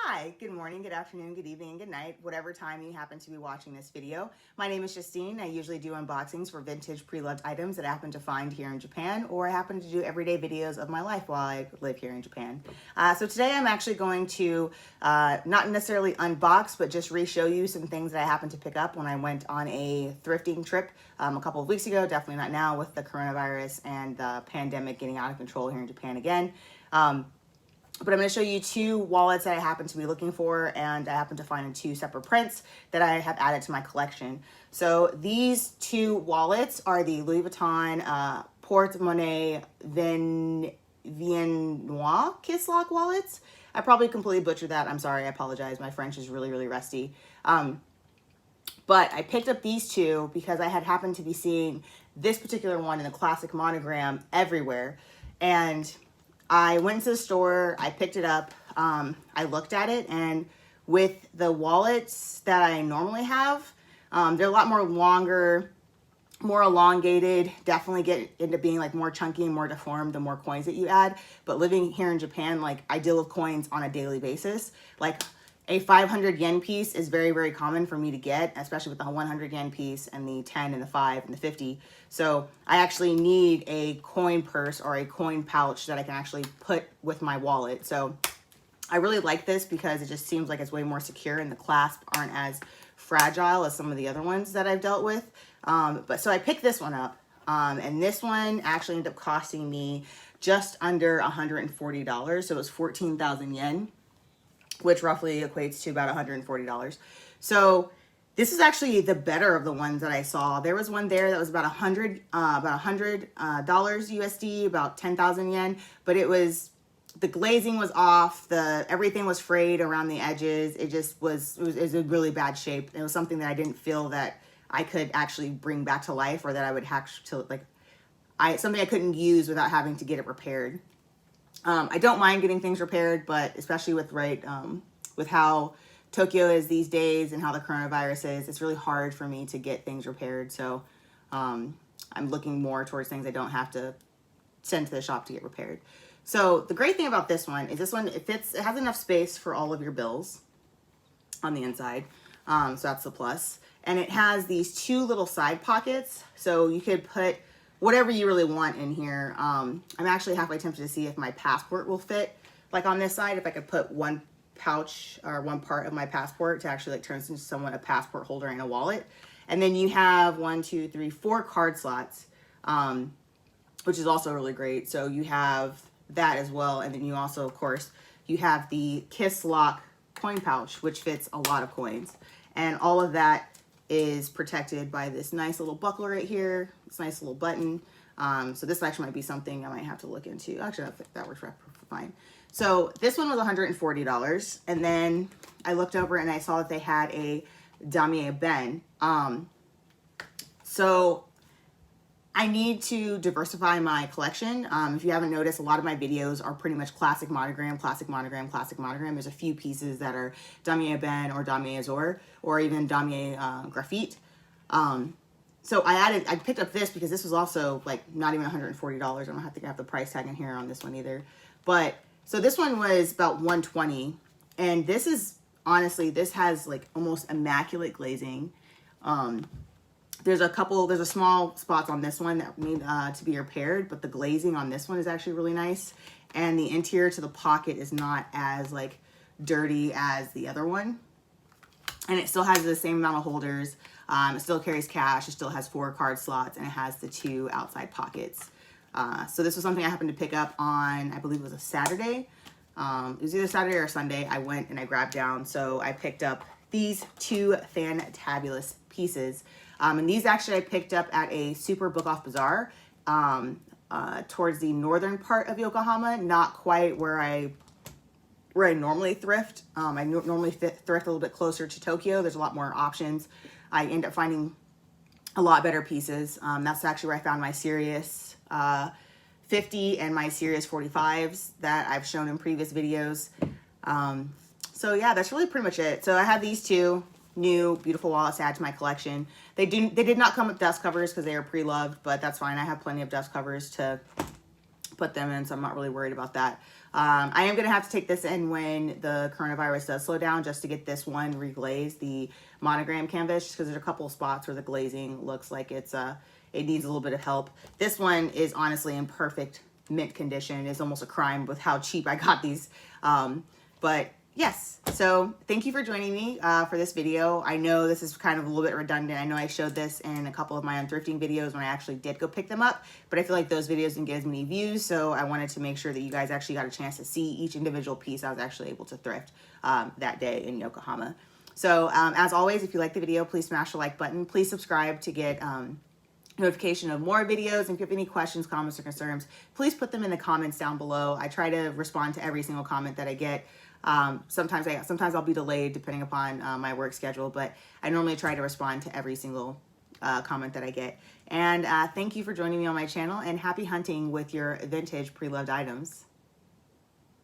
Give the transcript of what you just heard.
Hi, good morning, good afternoon, good evening, good night, whatever time you happen to be watching this video. My name is Justine. I usually do unboxings for vintage pre-loved items that I happen to find here in Japan, or I happen to do everyday videos of my life while I live here in Japan. So today I'm actually going to not necessarily unbox, but just re-show you some things that I happened to pick up when I went on a thrifting trip a couple of weeks ago, definitely not now with the coronavirus and the pandemic getting out of control here in Japan again. But I'm going to show you two wallets that I happen to be looking for, and I happen to find in two separate prints that I have added to my collection. So these two wallets are the Louis Vuitton Porte-Monnaie Viennois Kisslock wallets. I probably completely butchered that. I'm sorry. I apologize. My French is really, really rusty. But I picked up these two because I had happened to be seeing this particular one in the classic monogram everywhere. And I went to the store, I picked it up, I looked at it, and with the wallets that I normally have, they're a lot more longer, more elongated, definitely get into being like more chunky and more deformed the more coins that you add. But living here in Japan, like I deal with coins on a daily basis. Like a 500 yen piece is very, very common for me to get, especially with the 100 yen piece and the 10 and the 5 and the 50. So I actually need a coin purse or a coin pouch that I can actually put with my wallet. So I really like this because it just seems like it's way more secure and the clasps aren't as fragile as some of the other ones that I've dealt with. But so I picked this one up, and this one actually ended up costing me just under $140. So it was 14,000 yen. Which roughly equates to about $140. So this is actually the better of the ones that I saw. There was one there that was about $100 USD, about 10,000 yen, but it was, the glazing was off, everything was frayed around the edges. It was in really bad shape. It was something that I didn't feel that I could actually bring back to life, or that I would have to something I couldn't use without having to get it repaired. I don't mind getting things repaired, but especially with how Tokyo is these days and how the coronavirus is, it's really hard for me to get things repaired. So I'm looking more towards things I don't have to send to the shop to get repaired. So the great thing about this one is it has enough space for all of your bills on the inside. So that's the plus. And it has these two little side pockets. So you could put whatever you really want in here. I'm actually halfway tempted to see if my passport will fit. Like on this side, if I could put one pouch or one part of my passport to actually like turn into somewhat a passport holder and a wallet. And then you have 4 card slots, which is also really great. So you have that as well. And then you also, of course, you have the Kisslock coin pouch, which fits a lot of coins. And all of that is protected by this nice little buckle right here, this nice little button. So this actually might be something I might have to look into. Actually, that works fine. So this one was $140, and then I looked over and I saw that they had a Damier Ebene. So I need to diversify my collection. If you haven't noticed, a lot of my videos are pretty much classic monogram, classic monogram, classic monogram. There's a few pieces that are Damier Ebene or Damier Azur or even Damier Graphite. So I picked up this because this was also like not even $140. I don't have to have the price tag in here on this one either. But so this one was about $120, and this is honestly, this has like almost immaculate glazing. There's a small spots on this one that need to be repaired, but the glazing on this one is actually really nice. And the interior to the pocket is not as like dirty as the other one. And it still has the same amount of holders. It still carries cash. It still has 4 card slots, and it has the 2 outside pockets. So this was something I happened to pick up on, I believe it was a Saturday. It was either Saturday or Sunday. I went and I grabbed down. So I picked up these 2 fantabulous pieces. And these actually I picked up at a super book off bazaar towards the northern part of Yokohama, not quite where I normally thrift. I normally thrift a little bit closer to Tokyo. There's a lot more options. I end up finding a lot better pieces. That's actually where I found my Sirius 50 and my Sirius 45s that I've shown in previous videos. So yeah, that's really pretty much it. So I have these 2 new beautiful wallets to add to my collection. They did not come with dust covers because they are pre-loved, but that's fine. I have plenty of dust covers to put them in, so I'm not really worried about that. I am going to have to take this in when the coronavirus does slow down, just to get this one reglazed, the Monogram Canvas, just because there's a couple of spots where the glazing looks like it needs a little bit of help. This one is honestly in perfect mint condition. It's almost a crime with how cheap I got these. But yes, so thank you for joining me for this video. I know this is kind of a little bit redundant. I know I showed this in a couple of my unthrifting videos when I actually did go pick them up, but I feel like those videos didn't get as many views, so I wanted to make sure that you guys actually got a chance to see each individual piece I was actually able to thrift that day in Yokohama. So as always, if you like the video, please smash the like button. Please subscribe to get notification of more videos. And if you have any questions, comments, or concerns, please put them in the comments down below. I try to respond to every single comment that I get. Sometimes I'll be delayed depending upon my work schedule, but I normally try to respond to every single comment that I get. And thank you for joining me on my channel, and happy hunting with your vintage pre-loved items.